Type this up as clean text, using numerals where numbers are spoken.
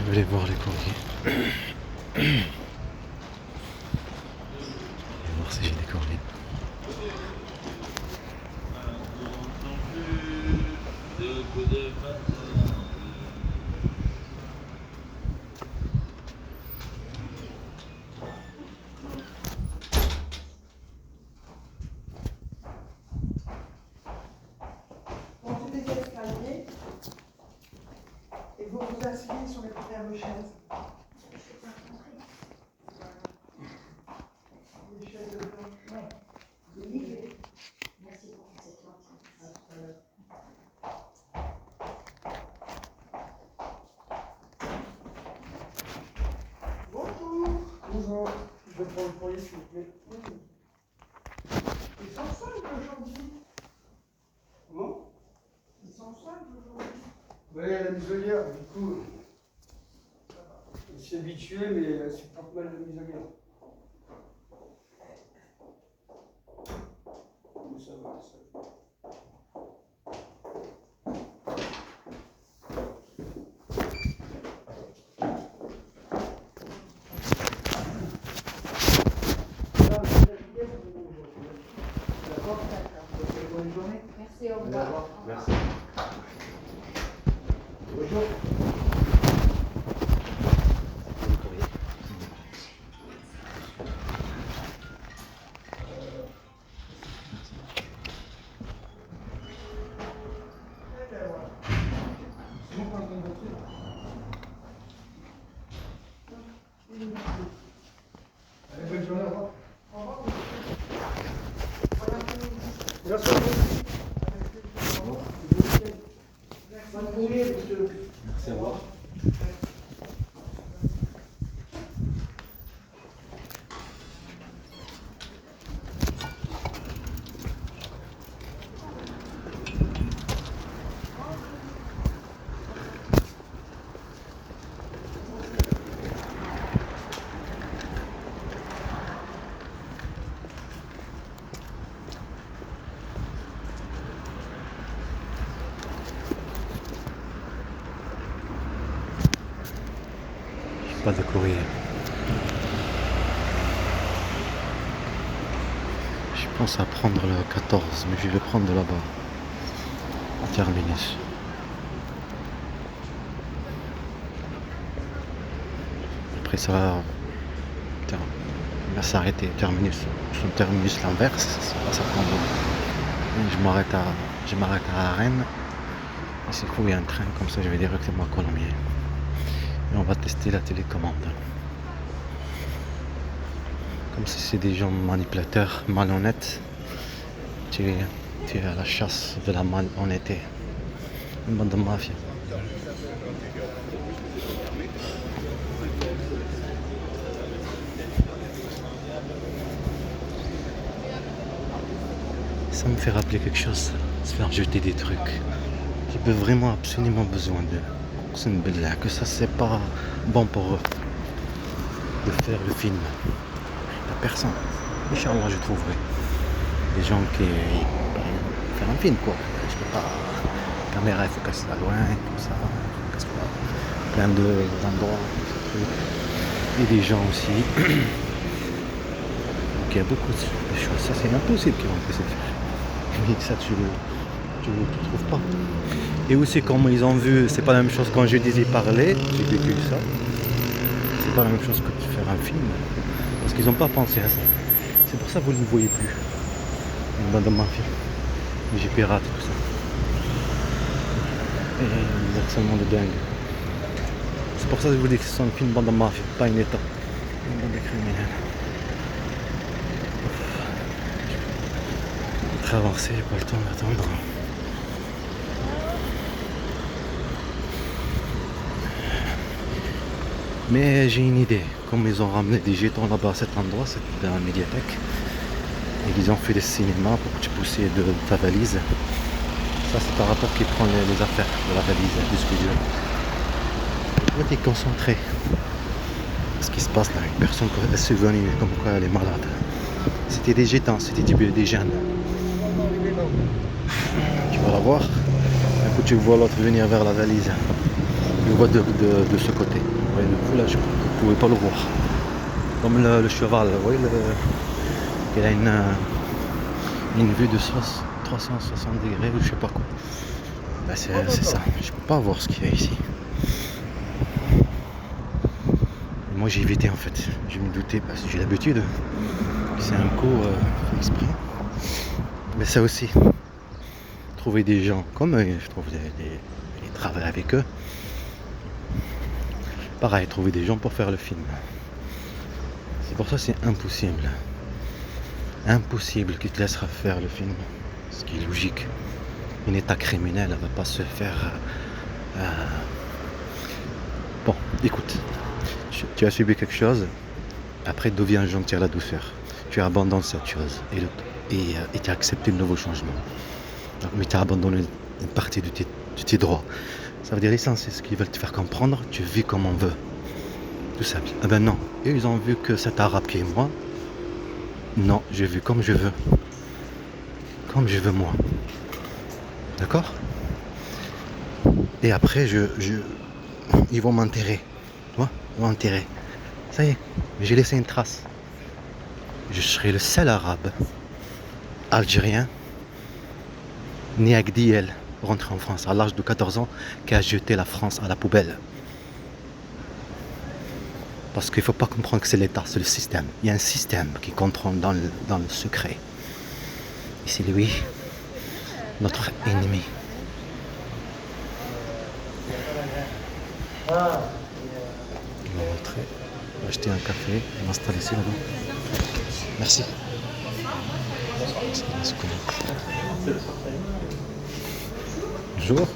Je vais aller voir les courriers. Je vais voir si j'ai des courriers. Montez des escaliers et vous vous asseyez sur les premières chaises. Les chaises de blanc. Nickel. Merci pour cette gentillesse. Bonjour. Bonjour, je vais prendre le courrier s'il vous plaît. Ils sont simples aujourd'hui. Comment? Ils sont simples aujourd'hui. Oui, elle a la muselière, du coup, elle s'est habituée, mais elle supporte mal la muselière. Mais ça va, ça va. D'accord. Bonne journée. Merci, au Au revoir. revoir. Merci. Bonjour. Les courriers. Eh bien voilà. C'est bon pour la candidature. Allez, bonne journée, au revoir. Au revoir. Bon après-midi. Merci à vous. Au revoir. Bonne courrier, monsieur. Merci à vous. Pas de courrier. Je pense à prendre le 14, mais je vais le prendre de là-bas. Terminus. Après ça va. Va s'arrêter. Terminus. Sur le terminus l'inverse. Ça prend Je m'arrête à Rennes. Et c'est cool, il y a un train comme ça, je vais directement à Colombier. Et on va tester la télécommande. Comme si c'est des gens manipulateurs, malhonnêtes. Tu es à la chasse de la malhonnêteté. Une bande de mafia. Ça me fait rappeler quelque chose, se faire jeter des trucs. J'ai vraiment absolument besoin de. C'est une belle que ça c'est pas bon pour eux de faire le film. La personne. Inch'Allah je trouverai des gens qui faire un film quoi. Je peux pas. La caméra il faut qu'elle soit loin, comme ça. Il faut qu'elle soit plein d'endroits. Et des gens aussi. Donc il y a beaucoup de choses. Ça c'est impossible qu'ils vont essayer de faire. Je dis que ça tu le trouves pas. Et aussi comme ils ont vu, c'est pas la même chose quand je disais parler, j'ai vécu ça. C'est pas la même chose que de faire un film. Parce qu'ils n'ont pas pensé à ça. C'est pour ça que vous ne le voyez plus. Une bande de mafia. J'ai pirate tout ça. Et des harcèlements de dingue. C'est pour ça que je vous dis que c'est une bande de mafia, pas une état. Une bande de criminels. Très avancé, j'ai pas le temps d'attendre. Mais j'ai une idée, comme ils ont ramené des jetons là-bas à cet endroit, c'était dans la médiathèque, et ils ont fait des cinémas pour que tu pousses de ta valise. Ça c'est par rapport qu'ils prennent les affaires de la valise du studio. Là tu es concentré. Ce qui se passe là, une personne qui est survenue comme quoi elle est malade. C'était des jetons, c'était des jeunes. Tu vas la voir. Un coup tu vois l'autre venir vers la valise. Je vois de ce côté. Vous voyez, du coup, là, vous ne pouvez pas le voir. Comme le cheval, vous voyez, il a une vue de 360 degrés ou je sais pas quoi. Ben, c'est ça. Je peux pas voir ce qu'il y a ici. Et moi j'ai évité en fait. Je me doutais parce que j'ai l'habitude. C'est un coup fait exprès. Mais ça aussi. Trouver des gens comme eux, je trouve et travailler avec eux. Pareil, trouver des gens pour faire le film. C'est pour ça que c'est impossible. Impossible qu'ils te laissera faire le film. Ce qui est logique. Une état criminel ne va pas se faire. Bon, écoute, tu as subi quelque chose, après d'où vient gentil la douceur. Tu abandonnes cette chose et tu as accepté le nouveau changement. Donc, mais tu as abandonné une partie de tes droits. Ça veut dire l'essence, c'est ce qu'ils veulent te faire comprendre, tu vis comme on veut. Tout simple. Ah ben non, et ils ont vu que cet arabe qui est moi, non, j'ai vu comme je veux. Comme je veux moi. D'accord? Et après, ils vont m'enterrer. Tu vois? Ils vont m'enterrer. Ça y est, j'ai laissé une trace. Je serai le seul arabe, algérien, né à Gdiel, rentré en France à l'âge de 14 ans, qui a jeté la France à la poubelle. Parce qu'il ne faut pas comprendre que c'est l'État, c'est le système. Il y a un système qui contrôle dans le secret. Et c'est lui, notre ennemi. On va rentrer, on va acheter un café et m'installer ici là-bas. Merci. Bonjour.